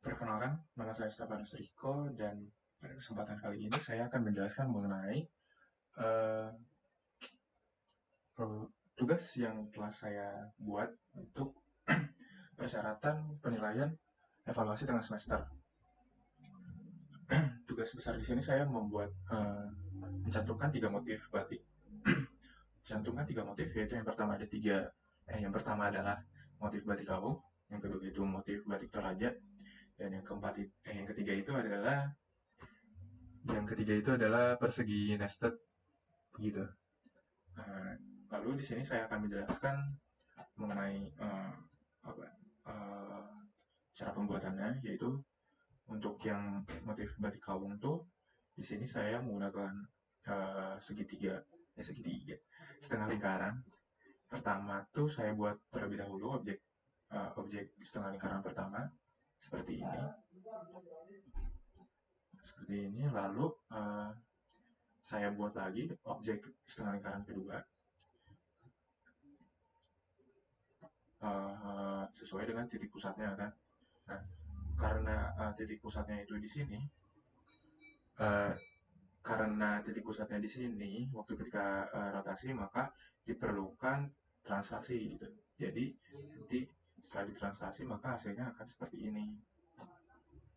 Perkenalkan, nama saya Stefanus Riko dan pada kesempatan kali ini saya akan menjelaskan mengenai eh, tugas yang telah saya buat untuk persyaratan penilaian evaluasi tengah semester. Tugas besar di sini saya membuat mencantumkan tiga motif batik. Cantumkan tiga motif, yaitu yang pertama adalah motif batik kawung, yang kedua itu motif batik toraja, dan yang ketiga itu adalah persegi nested begitu. Nah, lalu di sini saya akan menjelaskan mengenai apa, eh, cara pembuatannya, yaitu untuk yang motif batik kawung tuh di sini saya menggunakan segitiga, segitiga, setengah lingkaran. Pertama tuh saya buat terlebih dahulu objek setengah lingkaran pertama seperti ini, Lalu saya buat lagi objek setengah lingkaran kedua sesuai dengan titik pusatnya kan. Nah, karena titik pusatnya itu di sini, uh, karena titik pusatnya di sini, waktu ketika rotasi maka diperlukan translasi gitu. Jadi nanti setelah ditranslasi maka hasilnya akan seperti ini.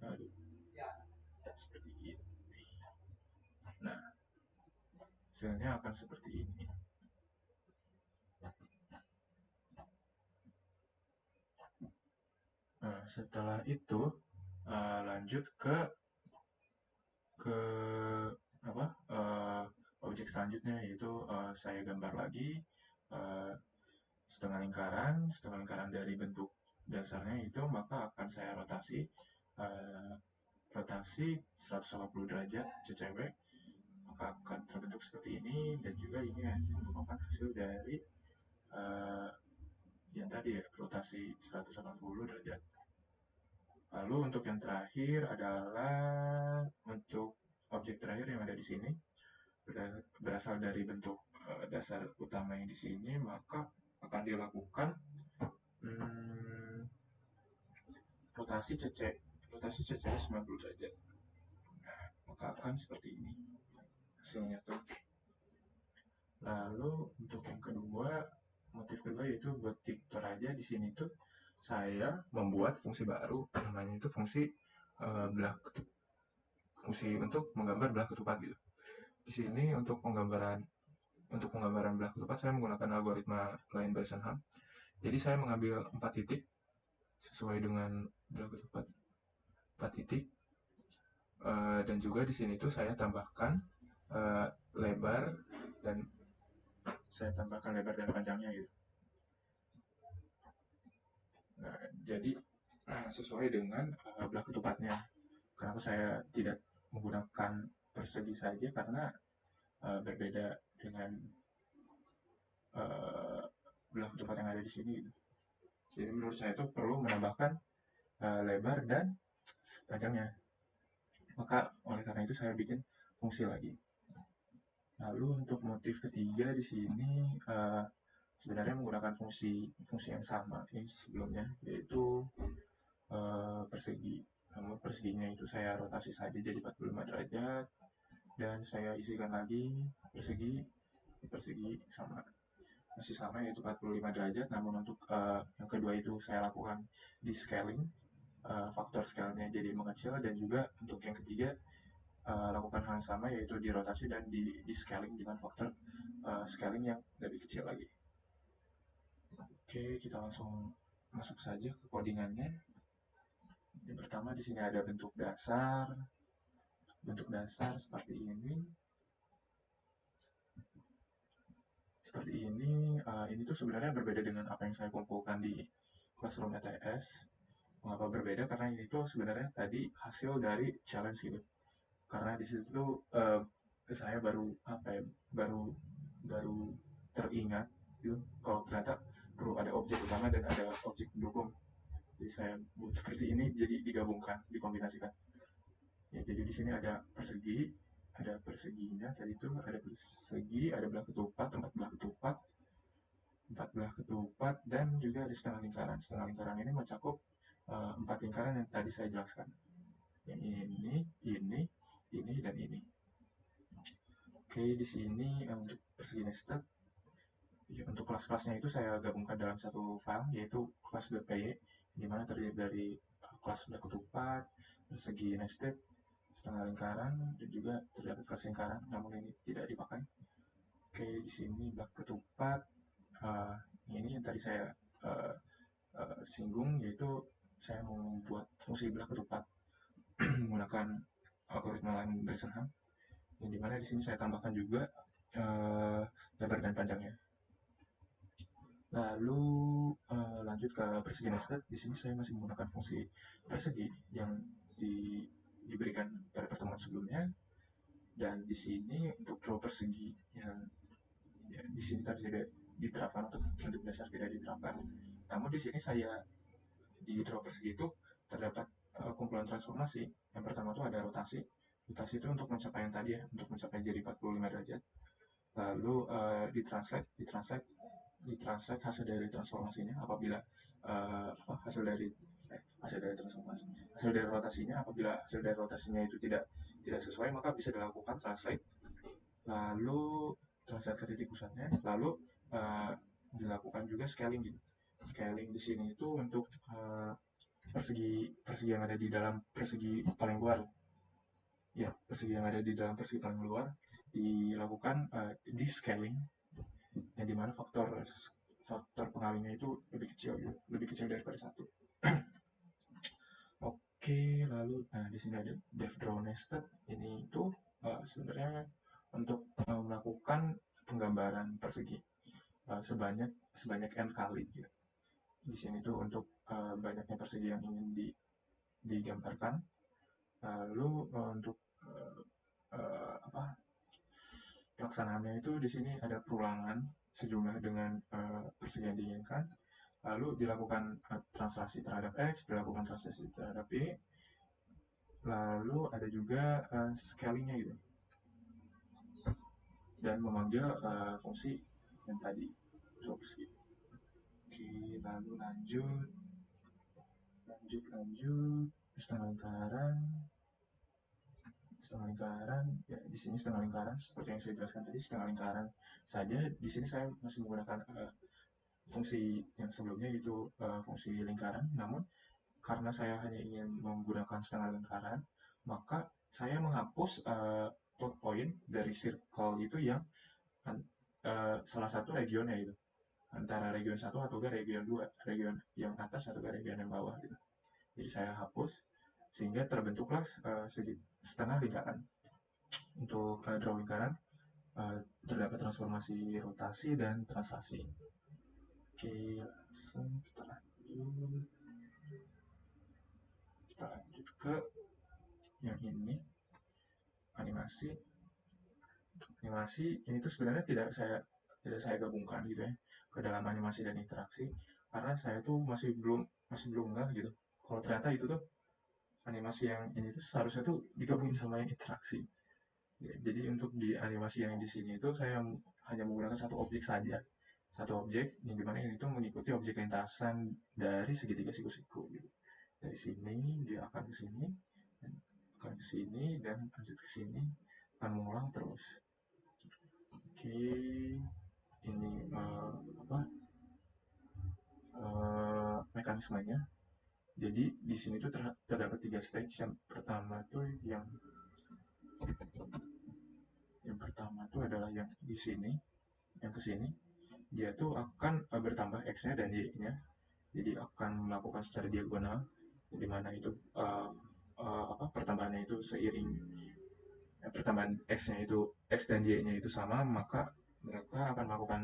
Aduh, seperti ini. Nah, hasilnya akan seperti ini. Nah, setelah itu lanjut ke apa objek selanjutnya, yaitu saya gambar lagi uh, setengah lingkaran dari bentuk dasarnya itu, maka akan saya uh, rotasi 180 derajat CCW, maka akan terbentuk seperti ini. Dan juga ini merupakan hasil dari uh, yang tadi ya, rotasi 180 derajat. Lalu untuk yang terakhir adalah untuk objek terakhir yang ada di sini, berasal dari bentuk dasar utama yang di sini, maka akan dilakukan hmm, rotasi CC 90 derajat. Nah, maka akan seperti ini hasilnya tuh. Lalu untuk yang kedua, motif kedua yaitu batik toraja. Di sini tuh saya membuat fungsi baru, namanya itu fungsi belah fungsi untuk menggambar belah ketupat gitu. Di sini untuk penggambaran belah ketupat saya menggunakan algoritma line Bresenham. Jadi saya mengambil 4 titik sesuai dengan belah ketupat 4 titik. Dan juga di sini tuh saya tambahkan lebar dan panjangnya gitu. Nah, jadi sesuai dengan belah ketupatnya. Kenapa saya tidak menggunakan persegi saja? Karena berbeda dengan belah ketupat yang ada di sini gitu. Jadi menurut saya itu perlu menambahkan lebar dan panjangnya. Maka oleh karena itu saya bikin fungsi lagi. Lalu untuk motif ketiga di sini sebenarnya menggunakan fungsi yang sama ini sebelumnya, yaitu persegi. Namun perseginya itu saya rotasi saja jadi 45 derajat, dan saya isikan lagi persegi masih sama yaitu 45 derajat. Namun untuk yang kedua itu saya lakukan di scaling, faktor scale-nya jadi mengecil. Dan juga untuk yang ketiga lakukan hal yang sama, yaitu dirotasi dan di scaling dengan faktor scaling yang lebih kecil lagi. Oke, kita langsung masuk saja ke codingannya. Yang pertama di sini ada bentuk dasar seperti ini. Ini tuh sebenarnya berbeda dengan apa yang saya kumpulkan di Classroom ETS. Mengapa berbeda? Karena ini tuh sebenarnya tadi hasil dari challenge gitu. Karena di situ tuh saya baru baru teringat gitu, kalau ternyata perlu ada objek utama dan ada objek pendukung. Jadi saya buat seperti ini, jadi digabungkan, dikombinasikan. Ya, jadi di sini ada perseginya tadi itu, ada persegi, ada belah ketupat, empat belah ketupat, dan juga ada setengah lingkaran. Setengah lingkaran ini mencakup 4 lingkaran yang tadi saya jelaskan. Yang ini, dan ini. Oke, di sini untuk persegi nested, ya, untuk kelas-kelasnya itu saya gabungkan dalam satu file, yaitu class.py, di mana terdiri dari kelas blok ketupat, persegi nested, setengah lingkaran, dan juga terdapat kelas lingkaran, namun ini tidak dipakai. Oke, di sini blok ketupat, ini yang tadi saya singgung, yaitu saya mau membuat fungsi blok ketupat menggunakan algoritma lain Bresenham, yang dimana di sini saya tambahkan juga lebar dan panjangnya. Lalu lanjut ke persegi nested. Di sini saya masih menggunakan fungsi persegi yang diberikan pada pertemuan sebelumnya, dan di sini untuk draw persegi yang ya, di sini tadi tidak diterapkan, untuk dasar tidak diterapkan. Namun di sini saya di draw persegi itu terdapat kumpulan transformasi. Yang pertama itu ada rotasi. Rotasi itu untuk mencapai yang tadi ya, untuk mencapai jadi 45 derajat. Lalu ditranslate hasil dari transformasinya apabila hasil dari rotasinya, apabila hasil dari rotasinya itu tidak sesuai, maka bisa dilakukan translate, lalu translate ke titik pusatnya, lalu dilakukan juga scaling gitu. Scaling di sini itu untuk persegi yang ada di dalam persegi paling luar. Ya, persegi yang ada di dalam persegi paling luar dilakukan di scaling, yang dimana faktor pengalinya itu lebih kecil daripada 1. Oke, lalu di sini ada dev draw nested. Ini itu sebenarnya untuk melakukan penggambaran persegi sebanyak n kali gitu. Di sini tuh untuk banyaknya persegi yang ingin digambarkan. Lalu untuk pelaksanaannya itu di sini ada perulangan sejumlah dengan persegi yang diinginkan. Lalu dilakukan translasi terhadap X, dilakukan translasi terhadap Y, lalu ada juga scalingnya gitu, dan memanggil fungsi yang tadi drop persegi. Oke, lalu lanjut setengah lingkaran ya. Di sini setengah lingkaran seperti yang saya jelaskan tadi, setengah lingkaran saja. Di sini saya masih menggunakan fungsi yang sebelumnya, yaitu fungsi lingkaran. Namun karena saya hanya ingin menggunakan setengah lingkaran, maka saya menghapus plot point dari circle itu yang salah satu regionnya itu antara region 1 atau region 2, region yang atas atau region yang bawah gitu. Jadi saya hapus sehingga terbentuklah setengah lingkaran. Untuk draw lingkaran terdapat transformasi rotasi dan translasi. Oke, langsung kita lanjut ke yang ini, animasi. Ini tuh sebenarnya tidak saya gabungkan gitu ya ke dalam animasi dan interaksi, karena saya tuh masih belum nggak gitu kalau ternyata itu tuh animasi yang ini tuh seharusnya tuh digabungin sama yang interaksi ya. Jadi untuk di animasi yang di sini itu saya hanya menggunakan satu objek saja, yang dimana ini tuh mengikuti objek lintasan dari segitiga siku-siku gitu. Dari sini dia akan ke sini, dan lanjut ke sini, akan mengulang terus. Oke, ini mekanismenya. Jadi di sini tuh terdapat 3 stage. Yang pertama tuh adalah yang di sini, yang ke sini. Dia tuh akan bertambah x-nya dan y-nya. Jadi akan melakukan secara diagonal, di mana itu pertambahannya itu seiring pertambahan x-nya itu, x dan y-nya itu sama, maka mereka akan melakukan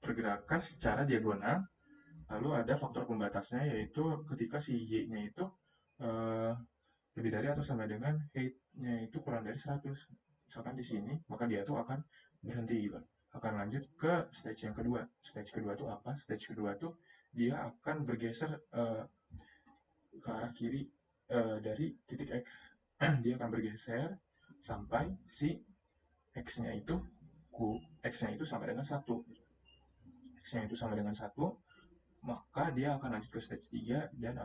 pergerakan secara diagonal. Lalu ada faktor pembatasnya, yaitu ketika si y-nya itu lebih dari atau sama dengan height-nya itu kurang dari 100. Misalkan di sini, maka dia tuh akan berhenti gitu. Akan lanjut ke stage yang kedua. Stage kedua tuh apa? Stage kedua tuh dia akan bergeser ke arah kiri dari titik X. Dia akan bergeser sampai si X-nya itu sama dengan 1. X-nya itu sama dengan 1, maka dia akan lanjut ke stage 3 dan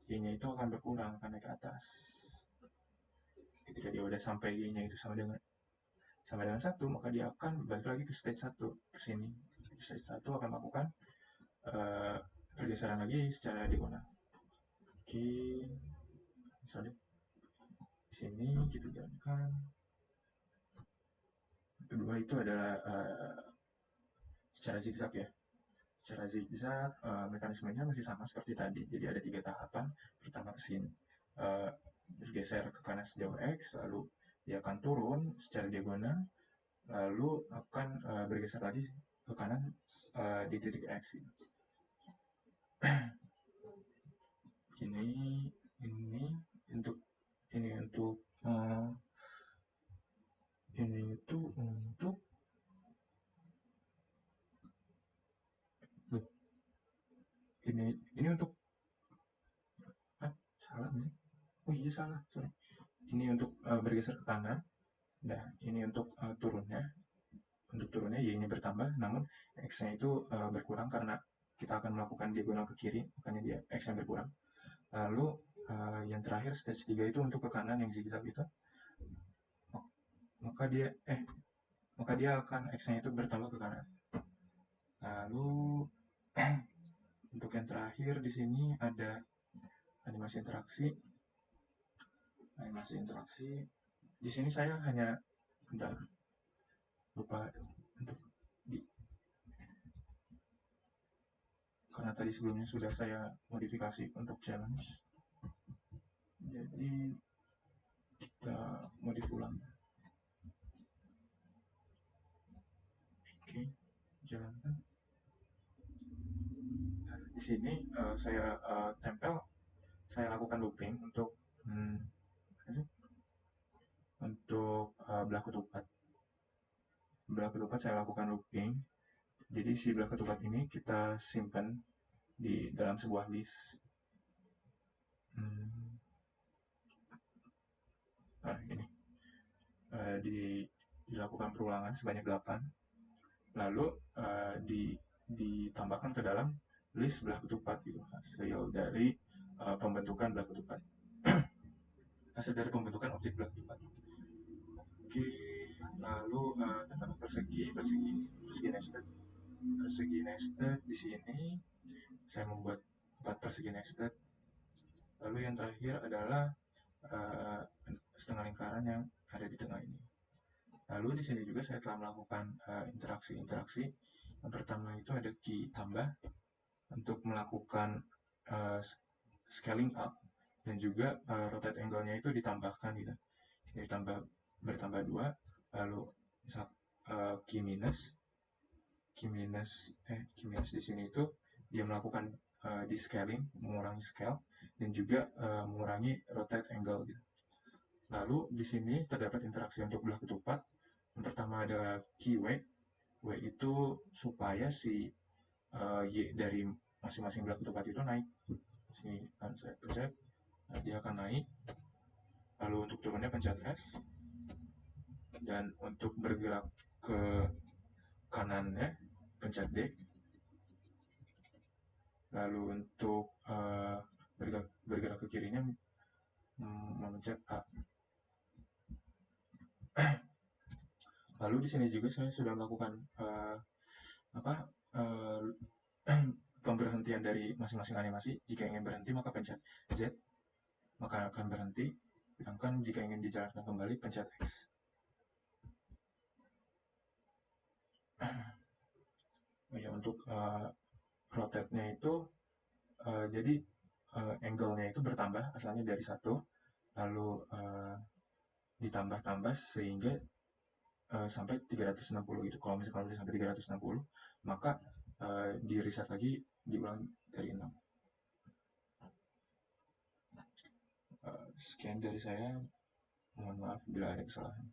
Y-nya itu akan berkurang, akan naik ke atas. Ketika dia udah sampai Y-nya itu sama dengan 1, maka dia akan balik lagi ke stage 1, ke sini. Stage 1 akan melakukan pergeseran lagi secara diagonal. Oke, misalnya di sini kita jalankan. Kedua itu adalah secara zigzag ya. Secara zigzag, mekanismenya masih sama seperti tadi. Jadi ada 3 tahapan. Pertama ke sini, bergeser ke kanan sejauh X, lalu dia akan turun secara diagonal, lalu akan bergeser lagi ke kanan di titik X. Ini untuk ini untuk ini itu untuk ini untuk salah nggak sih? Oh iya salah, sorry. Ini untuk bergeser ke kanan. Nah, ini untuk turunnya. Untuk turunnya Y-nya bertambah, namun X-nya itu berkurang karena kita akan melakukan diagonal ke kiri, makanya dia X-nya berkurang. Lalu yang terakhir stage 3 itu untuk ke kanan yang zigzag itu. Maka dia akan X-nya itu bertambah ke kanan. Lalu untuk yang terakhir di sini ada animasi interaksi. Di sini saya hanya lupa untuk karena tadi sebelumnya sudah saya modifikasi untuk challenge. Jadi kita modif ulang. Oke, jalankan. Di sini saya saya lakukan looping untuk belah ketupat. Belah ketupat saya lakukan looping. Jadi si belah ketupat ini kita simpan di dalam sebuah list. Nah, ini dilakukan perulangan sebanyak 8. Lalu ditambahkan ke dalam list belah ketupat gitu, hasil dari pembentukan belah ketupat. Hasil dari pembentukan objek belah ketupat. Oke, lalu terdapat persegi nested. Persegi nested di sini saya membuat 4 persegi nested. Lalu yang terakhir adalah setengah lingkaran yang ada di tengah ini. Lalu di sini juga saya telah melakukan interaksi-interaksi. Yang pertama itu ada key tambah untuk melakukan scaling up, dan juga rotate angle-nya itu ditambahkan gitu. Bertambah 2. Lalu misal key minus di sini itu dia melakukan di scaling, mengurangi scale, dan juga mengurangi rotate angle gitu. Lalu di sini terdapat interaksi untuk belah ketupat. Yang pertama ada key weight. Weight itu supaya si Y dari masing-masing belah ketupat itu naik. Sini kan saya pencet, dia akan naik. Lalu untuk turunnya pencet S. Dan untuk bergerak ke kanannya pencet D. Lalu untuk bergerak ke kirinya memencet A. Lalu di sini juga saya sudah melakukan pemberhentian dari masing-masing animasi. Jika ingin berhenti maka pencet Z, maka akan berhenti. Sedangkan jika ingin dijalankan kembali pencet X. Ya, untuk rotate-nya itu jadi angle-nya itu bertambah, asalnya dari 1, lalu ditambah-tambah sehingga sampai 360 gitu. Kalau misalkan udah sampai 360, maka di reset lagi, diulang dari 6. Sekian dari saya, mohon maaf bila ada kesalahan.